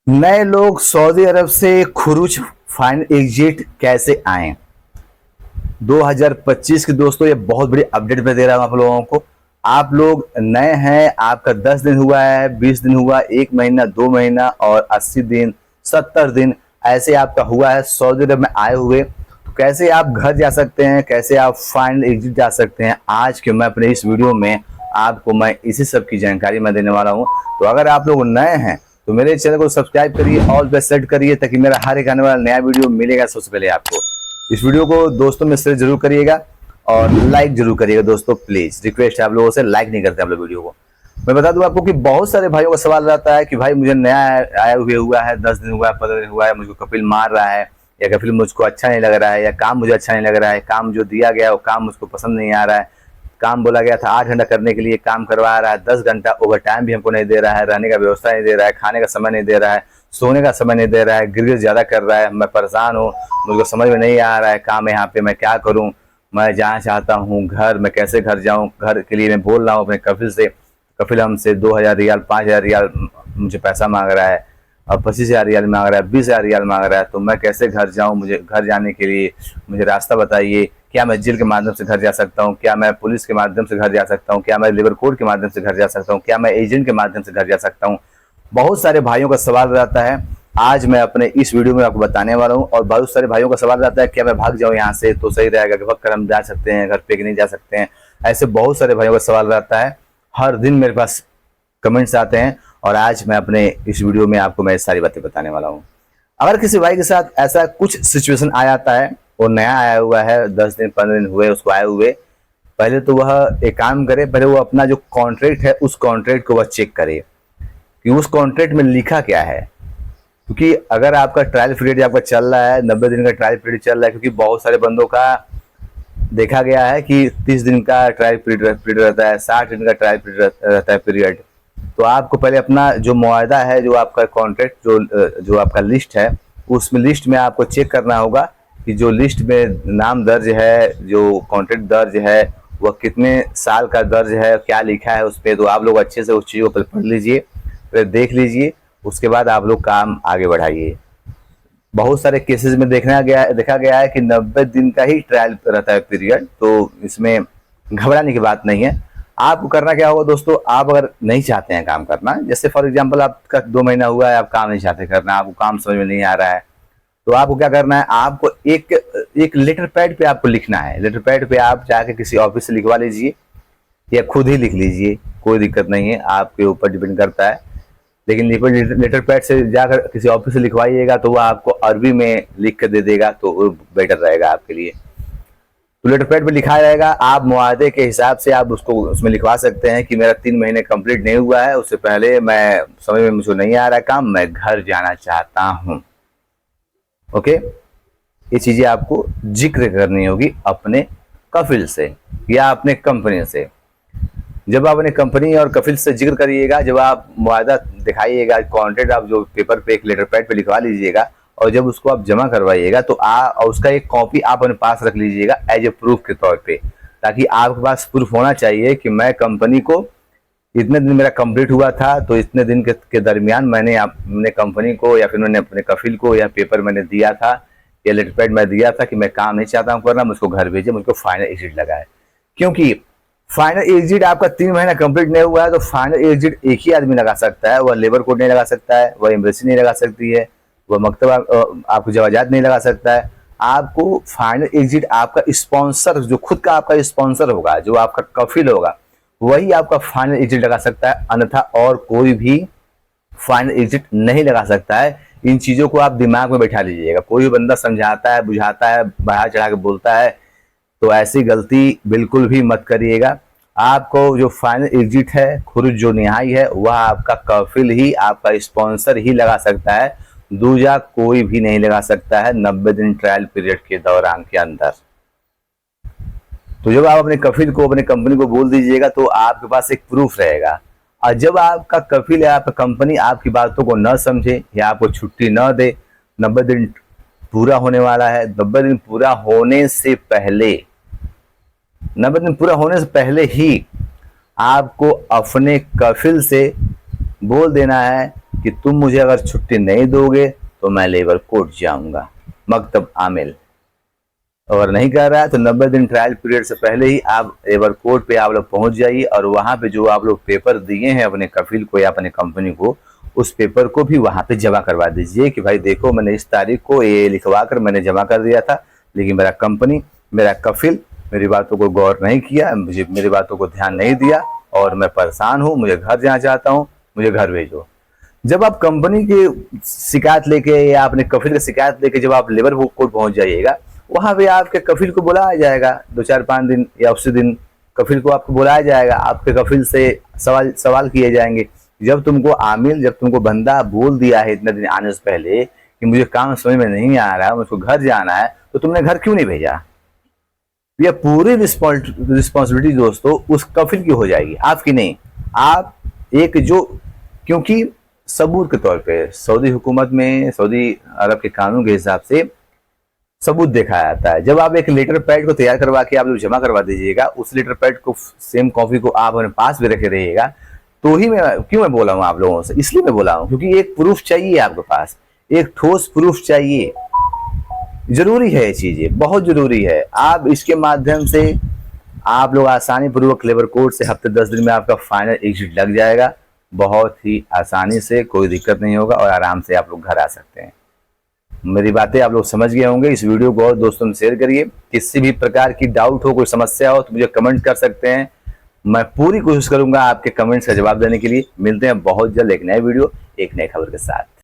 नए लोग सऊदी अरब से खुरूज फाइनल एग्जिट कैसे आए। 2025 के दोस्तों ये बहुत बड़ी अपडेट मैं दे रहा हूं आप लोगों को। आप लोग नए हैं, आपका 10 दिन हुआ है, 20 दिन हुआ, 1 महीना, 2 महीना और 80 दिन, 70 दिन ऐसे आपका हुआ है सऊदी अरब में आए हुए। तो कैसे आप घर जा सकते हैं, कैसे आप फाइनल एग्जिट जा सकते हैं, आज के मैं अपने इस वीडियो में आपको मैं इसी सब की जानकारी मैं देने वाला हूं। तो अगर आप लोग नए हैं तो मेरे चैनल को सब्सक्राइब करिए, ऑल पे सेट करिए ताकि मेरा हर एक आने वाला नया वीडियो मिलेगा सबसे पहले आपको। इस वीडियो को दोस्तों में शेयर जरूर करिएगा और लाइक जरूर करिएगा दोस्तों, प्लीज रिक्वेस्ट है आप लोगों से, लाइक नहीं करते आप लोग वीडियो को। मैं बता दूं आपको कि बहुत सारे भाइयों का सवाल रहता है कि भाई मुझे नया आया हुआ है, 10 दिन हुआ है, 15 दिन हुआ है, मुझको कपिल मार रहा है या कपिल मुझको अच्छा नहीं लग रहा है या काम मुझे अच्छा नहीं लग रहा है, काम जो दिया गया वो काम मुझको पसंद नहीं आ रहा है, काम बोला गया था 8 घंटा करने के लिए काम करवा रहा है, 10 घंटा ओवर टाइम भी हमको नहीं दे रहा है, रहने का व्यवस्था नहीं दे रहा है, खाने का समय नहीं दे रहा है, सोने का समय नहीं दे रहा है, गिर ज्यादा कर रहा है, मैं परेशान हूँ, मुझको समझ में नहीं आ रहा है काम यहाँ पे मैं क्या करूँ, मैं जाना चाहता हूँ घर, मैं कैसे घर जाऊँ, घर के लिए मैं बोल रहा हूँ अपने कफिल से, कफिल हमसे 2000 रियाल 5000 रियाल मुझे पैसा मांग रहा है और 25,000 रियाल मांग रहा है, 20,000 रियाल मांग रहा है, तो मैं कैसे घर जाऊँ, मुझे घर जाने के लिए मुझे रास्ता बताइए। क्या मैं जेल के माध्यम से घर जा सकता हूँ, क्या मैं पुलिस के माध्यम से घर जा सकता हूँ, क्या मैं लेबर कोड के माध्यम से घर जा सकता हूँ, क्या मैं एजेंट के माध्यम से घर जा सकता हूँ। बहुत सारे भाइयों का सवाल रहता है, आज मैं अपने इस वीडियो में आपको बताने वाला हूँ। और बहुत सारे भाइयों का सवाल रहता है क्या मैं भाग जाऊँ यहाँ से तो सही रहेगा, कि भाग कर हम जा सकते हैं घर पे कि नहीं जा सकते हैं। ऐसे बहुत सारे भाइयों का सवाल रहता है, हर दिन मेरे पास कमेंट्स आते हैं और आज मैं अपने इस वीडियो में आपको मैं सारी बातें बताने वाला हूँ। अगर किसी भाई के साथ ऐसा कुछ सिचुएशन आ जाता है, वो नया आया हुआ है, 10 दिन 15 दिन हुए उसको आए हुए, पहले तो वह एक काम करे, पहले वो अपना जो कॉन्ट्रैक्ट है उस कॉन्ट्रैक्ट को वह चेक करे कि उस कॉन्ट्रैक्ट में लिखा क्या है। क्योंकि अगर आपका ट्रायल पीरियड आपका चल रहा है, 90 दिन का ट्रायल पीरियड चल रहा है, क्योंकि बहुत सारे बंदों का देखा गया है कि 30 दिन का ट्रायल पीरियड रहता है, 60 दिन का ट्रायल पीरियड रहता है पीरियड। तो आपको पहले अपना जो मुआहदा है, जो आपका कॉन्ट्रैक्ट, जो आपका लिस्ट है, उसमें लिस्ट में आपको चेक करना होगा कि जो लिस्ट में नाम दर्ज है, जो कॉन्ट्रैक्ट दर्ज है, वह कितने साल का दर्ज है, क्या लिखा है उस पर। तो आप लोग अच्छे से उस चीज़ को पढ़ लीजिए, फिर देख लीजिए, उसके बाद आप लोग काम आगे बढ़ाइए। बहुत सारे केसेस में देखा गया है कि 90 दिन का ही ट्रायल रहता है पीरियड, तो इसमें घबराने की बात नहीं है। आपको करना क्या होगा दोस्तों, आप अगर नहीं चाहते हैं काम करना, जैसे फॉर एग्जांपल आपका 2 महीना हुआ है, आप काम नहीं चाहते करना, आपको काम समझ में नहीं आ रहा है, तो आपको क्या करना है, आपको एक लेटर पैड पे आपको लिखना है। लेटर पैड पे आप जाके किसी ऑफिस से लिखवा लीजिए या खुद ही लिख लीजिए, कोई दिक्कत नहीं है, आपके ऊपर डिपेंड करता है। लेकिन लेटर पैड से जाकर किसी ऑफिस से लिखवाइएगा तो वो आपको अरबी में लिख कर दे देगा, तो वो बेटर रहेगा आपके लिए। तो लेटर पैड पे लिखा रहेगा, आप मुआहदे के हिसाब से आप उसको उसमें लिखवा सकते हैं कि मेरा 3 महीने कंप्लीट नहीं हुआ है, उससे पहले मैं समझ में मुझे नहीं आ रहा काम, मैं घर जाना चाहता हूँ। ओके, ये चीजें आपको जिक्र करनी होगी अपने कफिल से या अपने कंपनी से। जब आप अपने कंपनी और कफिल से जिक्र करिएगा, जब आप मुआहदा दिखाइएगा, कॉन्ट्रैक्ट आप जो पेपर पे एक लेटर पैड पे लिखवा लीजिएगा, और जब उसको आप जमा करवाइएगा तो और उसका एक कॉपी आप अपने पास रख लीजिएगा एज ए प्रूफ के तौर पे, ताकि आपके पास प्रूफ होना चाहिए कि मैं कंपनी को इतने दिन मेरा कंप्लीट हुआ था, तो इतने दिन के दरमियान मैंने अपने कंपनी को या फिर मैंने अपने कफिल को यह पेपर मैंने दिया था, या लेटर पैड मैं दिया था कि मैं काम नहीं चाहता हूँ करना, मुझको घर भेजे, मुझको फाइनल एग्जिट लगा है। क्योंकि फाइनल एग्जिट आपका 3 महीना कंप्लीट नहीं हुआ है, तो फाइनल एग्जिट एक ही आदमी लगा सकता है, वह लेबर कोड नहीं लगा सकता है, वह एम्बेसी नहीं लगा सकती है, वह मकतबा आपको जवाजात नहीं लगा सकता है। आपको फाइनल एग्जिट आपका स्पॉन्सर, जो खुद का आपका स्पॉन्सर होगा, जो आपका कफिल होगा, वही आपका फाइनल एग्जिट लगा सकता है, अन्यथा और कोई भी फाइनल एग्जिट नहीं लगा सकता है। इन चीजों को आप दिमाग में बैठा लीजिएगा। कोई भी बंदा समझाता है, बुझाता है, बढ़ा चढ़ा के बोलता है, तो ऐसी गलती बिल्कुल भी मत करिएगा। आपको जो फाइनल एग्जिट है, खुरुज जो निहाई है, वह आपका कफिल ही, आपका स्पॉन्सर ही लगा सकता है, दूजा कोई भी नहीं लगा सकता है 90 दिन ट्रायल पीरियड के दौरान के अंदर। तो जब आप अपने कफिल को, अपने कंपनी को बोल दीजिएगा तो आपके पास एक प्रूफ रहेगा। और जब आपका कफिल या आपका कंपनी आपकी बातों को न समझे या आपको छुट्टी न दे, 90 दिन पूरा होने वाला है, 90 दिन पूरा होने से पहले, 90 दिन पूरा होने से पहले ही आपको अपने कफिल से बोल देना है कि तुम मुझे अगर छुट्टी नहीं दोगे तो मैं लेबर कोर्ट जाऊंगा, मकतब आमिल। अगर नहीं कर रहा है तो 90 दिन ट्रायल पीरियड से पहले ही आप लेबर कोर्ट पे आप लोग पहुंच जाइए, और वहां पे जो आप लोग पेपर दिए हैं अपने कफिल को या अपने कंपनी को, उस पेपर को भी वहां पे जमा करवा दीजिए कि भाई देखो मैंने इस तारीख को ये लिखवा कर मैंने जमा कर दिया था, लेकिन मेरा कंपनी, मेरा कफिल मेरी बातों को गौर नहीं किया, मुझे मेरी बातों को ध्यान नहीं दिया और मैं परेशान हूँ, मुझे घर जाना चाहता हूँ, मुझे घर भेजो। जब आप कंपनी की शिकायत लेके या अपने कफिल की शिकायत लेके जब आप लेबर कोर्ट पहुंच जाइएगा, वहां पे आपके कफिल को बुलाया जाएगा 2-4-5 दिन या उसी दिन कफिल को आपको बुलाया जाएगा, आपके कफिल से सवाल किए जाएंगे। जब तुमको आमिल, जब तुमको बंदा बोल दिया है इतने दिन आने से पहले कि मुझे काम समझ में नहीं आ रहा है, मुझको घर जाना है, तो तुमने घर क्यों नहीं भेजा? यह पूरी रिस्पॉन्सिबिलिटी दोस्तों उस कफिल की हो जाएगी, आपकी नहीं। आप एक जो, क्योंकि सबूत के तौर पे सऊदी हुकूमत में, सऊदी अरब के कानून के हिसाब से सबूत देखा जाता है। जब आप एक लेटर पैड को तैयार करवा के आप लोग जमा करवा दीजिएगा, उस लेटर पैड को, सेम कॉपी को आप अपने पास भी रखे रहिएगा, तो ही मैं बोला हूँ आप लोगों से, इसलिए मैं बोला हूँ क्योंकि एक प्रूफ चाहिए आपके पास, एक ठोस प्रूफ चाहिए। जरूरी है, ये चीजें बहुत जरूरी है। आप इसके माध्यम से आप लोग आसानी पूर्वक लेबर कोर्ट से हफ्ते 10 दिन में आपका फाइनल एग्जिट लग जाएगा, बहुत ही आसानी से, कोई दिक्कत नहीं होगा और आराम से आप लोग घर आ सकते हैं। मेरी बातें आप लोग समझ गए होंगे। इस वीडियो को और दोस्तों में शेयर करिए। किसी भी प्रकार की डाउट हो, कोई समस्या हो तो मुझे कमेंट कर सकते हैं, मैं पूरी कोशिश करूंगा आपके कमेंट्स का जवाब देने के लिए। मिलते हैं बहुत जल्द एक नए वीडियो, एक नई खबर के साथ।